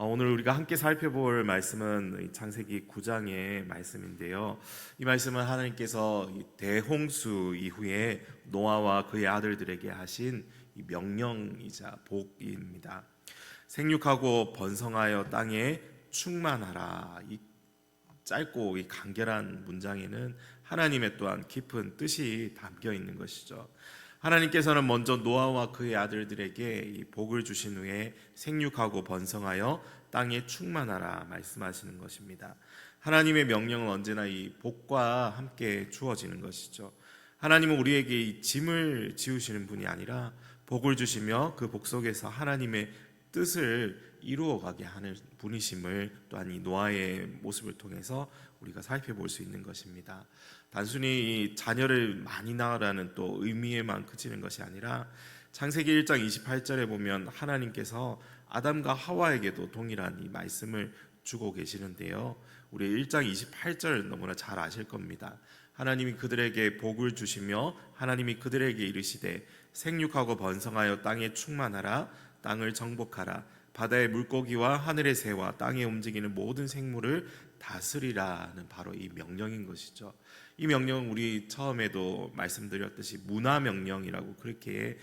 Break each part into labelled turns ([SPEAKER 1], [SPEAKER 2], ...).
[SPEAKER 1] 오늘 우리가 함께 살펴볼 말씀은 창세기 9장의 말씀인데요. 이 말씀은 하나님께서 이 대홍수 이후에 노아와 그의 아들들에게 하신 이 명령이자 복입니다. 생육하고 번성하여 땅에 충만하라. 이 짧고 이 간결한 문장에는 하나님의 또한 깊은 뜻이 담겨 있는 것이죠. 하나님께서는 먼저 노아와 그의 아들들에게 이 복을 주신 후에 생육하고 번성하여 땅에 충만하라 말씀하시는 것입니다. 하나님의 명령은 언제나 이 복과 함께 주어지는 것이죠. 하나님은 우리에게 이 짐을 지우시는 분이 아니라 복을 주시며 그 복 속에서 하나님의 뜻을 이루어가게 하는 분이심을 또한 이 노아의 모습을 통해서 우리가 살펴볼 수 있는 것입니다. 단순히 이 자녀를 많이 낳으라는 또 의미에만 그치는 것이 아니라 창세기 1장 28절에 보면 하나님께서 아담과 하와에게도 동일한 이 말씀을 주고 계시는데요. 우리 1장 28절 너무나 잘 아실 겁니다. 하나님이 그들에게 복을 주시며 하나님이 그들에게 이르시되 생육하고 번성하여 땅에 충만하라 땅을 정복하라 바다의 물고기와 하늘의 새와 땅에 움직이는 모든 생물을 다스리라는 바로 이 명령인 것이죠. 이 명령은 우리 처음에도 말씀드렸듯이 문화 명령이라고 그렇게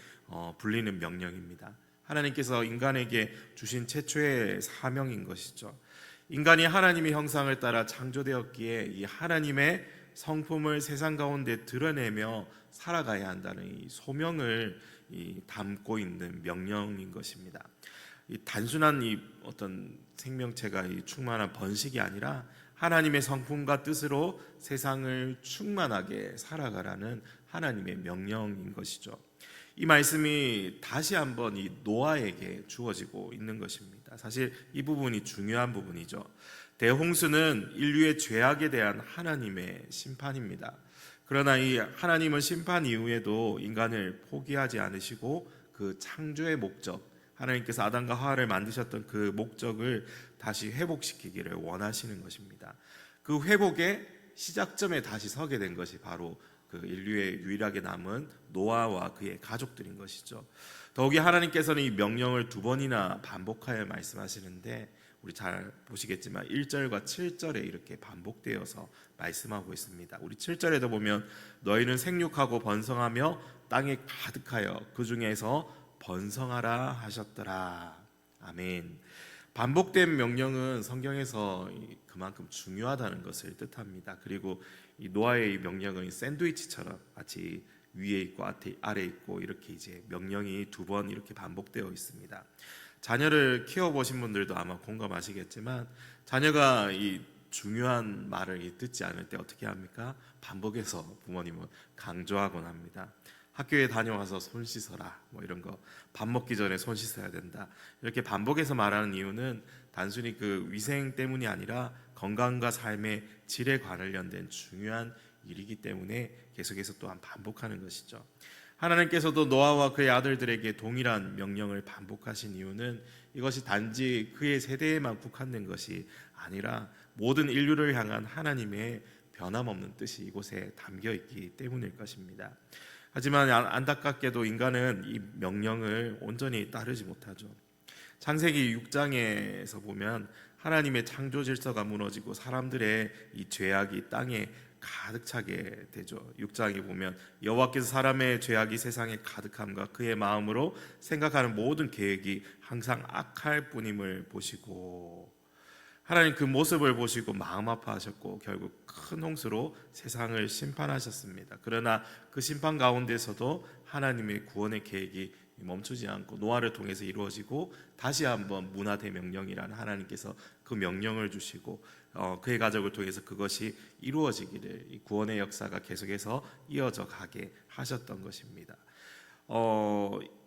[SPEAKER 1] 불리는 명령입니다. 하나님께서 인간에게 주신 최초의 사명인 것이죠. 인간이 하나님의 형상을 따라 창조되었기에 이 하나님의 성품을 세상 가운데 드러내며 살아가야 한다는 이 소명을 담고 있는 명령인 것입니다. 이 단순한 이 어떤 생명체가 이 충만한 번식이 아니라 하나님의 성품과 뜻으로 세상을 충만하게 살아가라는 하나님의 명령인 것이죠. 이 말씀이 다시 한번 이 노아에게 주어지고 있는 것입니다. 사실 이 부분이 중요한 부분이죠. 대홍수는 인류의 죄악에 대한 하나님의 심판입니다. 그러나 이 하나님은 심판 이후에도 인간을 포기하지 않으시고 그 창조의 목적, 하나님께서 아담과 하와를 만드셨던 그 목적을 다시 회복시키기를 원하시는 것입니다. 그 회복의 시작점에 다시 서게 된 것이 바로 그 인류의 유일하게 남은 노아와 그의 가족들인 것이죠. 더욱이 하나님께서는 이 명령을 두 번이나 반복하여 말씀하시는데 우리 잘 보시겠지만 1절과 7절에 이렇게 반복되어서 말씀하고 있습니다. 우리 7절에도 보면 너희는 생육하고 번성하며 땅에 가득하여 그 중에서 번성하라 하셨더라. 아멘. 반복된 명령은 성경에서 그만큼 중요하다는 것을 뜻합니다. 그리고 이 노아의 명령은 샌드위치처럼 마치 위에 있고 아래 있고 이렇게 이제 명령이 두 번 이렇게 반복되어 있습니다. 자녀를 키워보신 분들도 아마 공감하시겠지만 자녀가 이 중요한 말을 듣지 않을 때 어떻게 합니까? 반복해서 부모님은 강조하곤 합니다. 학교에 다녀와서 손 씻어라 뭐 이런 거, 밥 먹기 전에 손 씻어야 된다, 이렇게 반복해서 말하는 이유는 단순히 그 위생 때문이 아니라 건강과 삶의 질에 관련된 중요한 일이기 때문에 계속해서 또한 반복하는 것이죠. 하나님께서도 노아와 그의 아들들에게 동일한 명령을 반복하신 이유는 이것이 단지 그의 세대에만 국한된 것이 아니라 모든 인류를 향한 하나님의 변함없는 뜻이 이곳에 담겨 있기 때문일 것입니다. 하지만 안타깝게도 인간은 이 명령을 온전히 따르지 못하죠. 창세기 6장에서 보면 하나님의 창조 질서가 무너지고 사람들의 이 죄악이 땅에 가득 차게 되죠. 6장에 보면 여호와께서 사람의 죄악이 세상에 가득함과 그의 마음으로 생각하는 모든 계획이 항상 악할 뿐임을 보시고, 하나님 그 모습을 보시고 마음 아파하셨고 결국 큰 홍수로 세상을 심판하셨습니다. 그러나 그 심판 가운데서도 하나님의 구원의 계획이 멈추지 않고 노아를 통해서 이루어지고 다시 한번 문화대명령이라는 하나님께서 그 명령을 주시고 그의 가족을 통해서 그것이 이루어지기를, 이 구원의 역사가 계속해서 이어져 가게 하셨던 것입니다.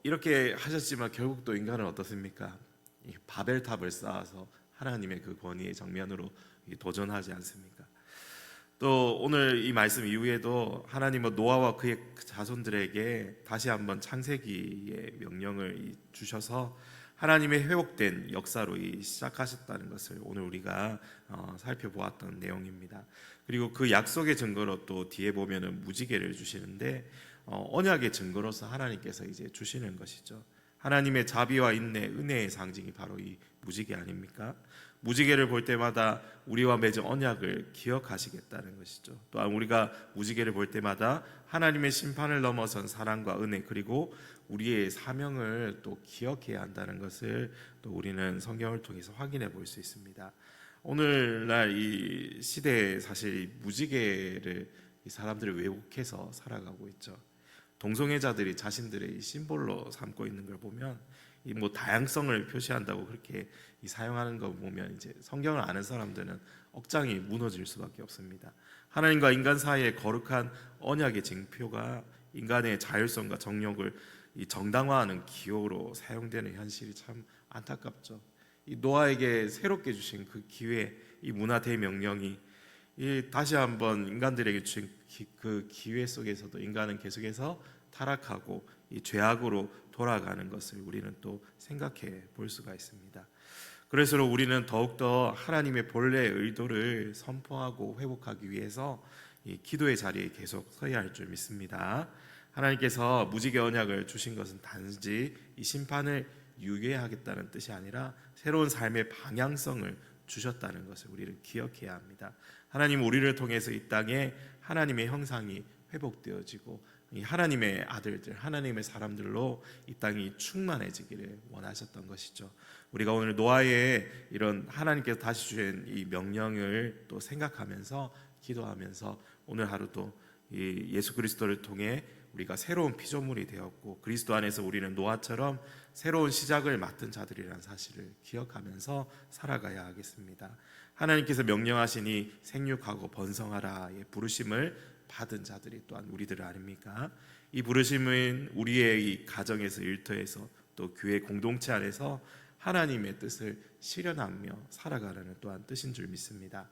[SPEAKER 1] 이렇게 하셨지만 결국 또 인간은 어떻습니까? 이 바벨탑을 쌓아서 하나님의 그 권위의 정면으로 도전하지 않습니까? 또 오늘 이 말씀 이후에도 하나님은 노아와 그의 자손들에게 다시 한번 창세기의 명령을 주셔서 하나님의 회복된 역사로 시작하셨다는 것을 오늘 우리가 살펴보았던 내용입니다. 그리고 그 약속의 증거로 또 뒤에 보면은 무지개를 주시는데 언약의 증거로서 하나님께서 이제 주시는 것이죠. 하나님의 자비와 인내, 은혜의 상징이 바로 이 무지개 아닙니까? 무지개를 볼 때마다 우리와 맺은 언약을 기억하시겠다는 것이죠. 또한 우리가 무지개를 볼 때마다 하나님의 심판을 넘어선 사랑과 은혜, 그리고 우리의 사명을 또 기억해야 한다는 것을 또 우리는 성경을 통해서 확인해 볼 수 있습니다. 오늘날 이 시대에 사실 이 무지개를 이 사람들이 왜곡해서 살아가고 있죠. 동성애자들이 자신들의 이 심볼로 삼고 있는 걸 보면 이 뭐 다양성을 표시한다고 그렇게 이 사용하는 거 보면 이제 성경을 아는 사람들은 억장이 무너질 수밖에 없습니다. 하나님과 인간 사이의 거룩한 언약의 징표가 인간의 자율성과 정욕을 이 정당화하는 기호로 사용되는 현실이 참 안타깝죠. 이 노아에게 새롭게 주신 그 기회, 이 문화 대명령이 이 다시 한번 인간들에게 주신 그 기회 속에서도 인간은 계속해서 타락하고 이 죄악으로 돌아가는 것을 우리는 또 생각해 볼 수가 있습니다. 그래서 우리는 더욱더 하나님의 본래의 의도를 선포하고 회복하기 위해서 이 기도의 자리에 계속 서야 할 줄 믿습니다. 하나님께서 무지개 언약을 주신 것은 단지 이 심판을 유예하겠다는 뜻이 아니라 새로운 삶의 방향성을 주셨다는 것을 우리는 기억해야 합니다. 하나님 우리를 통해서 이 땅에 하나님의 형상이 회복되어지고 이 하나님의 아들들, 하나님의 사람들로 이 땅이 충만해지기를 원하셨던 것이죠. 우리가 오늘 노아의 이런 하나님께서 다시 주신 이 명령을 또 생각하면서 기도하면서 오늘 하루도 이 예수 그리스도를 통해 우리가 새로운 피조물이 되었고 그리스도 안에서 우리는 노아처럼 새로운 시작을 맡은 자들이라는 사실을 기억하면서 살아가야 하겠습니다. 하나님께서 명령하시니 생육하고 번성하라의 부르심을 받은 자들이 또한 우리들 아닙니까? 이 부르심은 우리의 이 가정에서, 일터에서, 또 교회 공동체 안에서 하나님의 뜻을 실현하며 살아가라는 또한 뜻인 줄 믿습니다.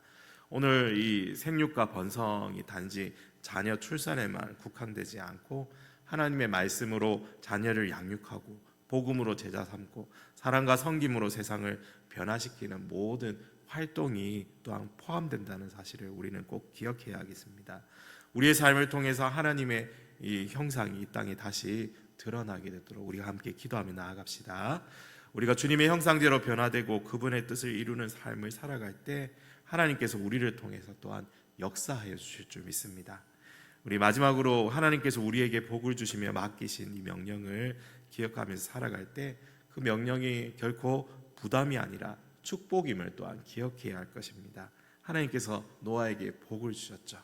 [SPEAKER 1] 오늘 이 생육과 번성이 단지 자녀 출산에만 국한되지 않고 하나님의 말씀으로 자녀를 양육하고 복음으로 제자 삼고 사랑과 섬김으로 세상을 변화시키는 모든 활동이 또한 포함된다는 사실을 우리는 꼭 기억해야 하겠습니다. 우리의 삶을 통해서 하나님의 이 형상이 이 땅에 다시 드러나게 되도록 우리가 함께 기도하며 나아갑시다. 우리가 주님의 형상대로 변화되고 그분의 뜻을 이루는 삶을 살아갈 때 하나님께서 우리를 통해서 또한 역사하여 주실 줄 믿습니다. 우리 마지막으로 하나님께서 우리에게 복을 주시며 맡기신 이 명령을 기억하면서 살아갈 때 그 명령이 결코 부담이 아니라 축복임을 또한 기억해야 할 것입니다. 하나님께서 노아에게 복을 주셨죠.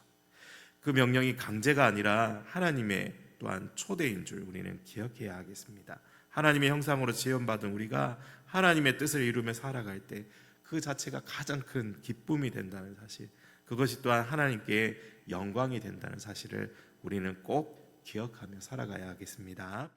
[SPEAKER 1] 그 명령이 강제가 아니라 하나님의 또한 초대인 줄 우리는 기억해야 하겠습니다. 하나님의 형상으로 지음받은 우리가 하나님의 뜻을 이루며 살아갈 때 그 자체가 가장 큰 기쁨이 된다는 사실, 그것이 또한 하나님께 영광이 된다는 사실을 우리는 꼭 기억하며 살아가야 하겠습니다.